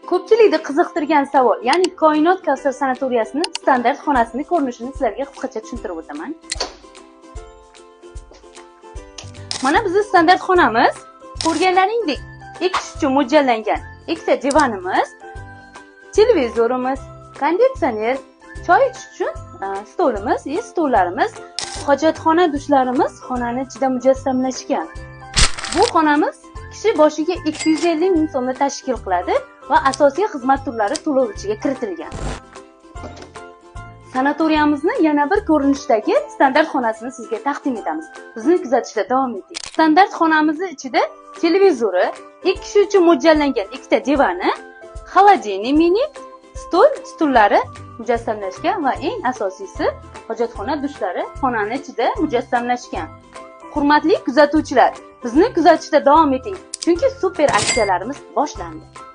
Ko'pchilikni qiziqtirgan savol, ya'ni Koinot Kavsar sanatoriyasining standart xonasining ko'rinishini sizlarga qisqacha tushuntirib o'taman. Mana bizning standart xonamiz, ko'rganlaringdek, ish uchun mo'ljallangan ikkita divanimiz, televizorimiz, konditsioner, choy ichish uchun stolimiz, stollarimiz, hojatxona dushlarimiz xonani ichida mujassamlashgan. Bu xonamiz kishi boshiga 250 ming so'mni tashkil qiladi va asosiy xizmat turlari to'lov ichiga kiritilgan. Sanatoriyamizni yana bir ko'rinishdagi standart xonasini sizga taqdim etamiz. Bizni kuzatishda davom eting. Standart xonamizning ichida televizori, 2 kishi uchun mo'ljallangan ikkita divani, xolodilnik mini, stullari mujassamlashgan va eng asosiysi hojatxona dushlari xonani ichida mujassamlashgan. Hurmatli kuzatuvchilar, bizni kuzatishda davom eting, chunki super aksiyalarimiz boshlandi.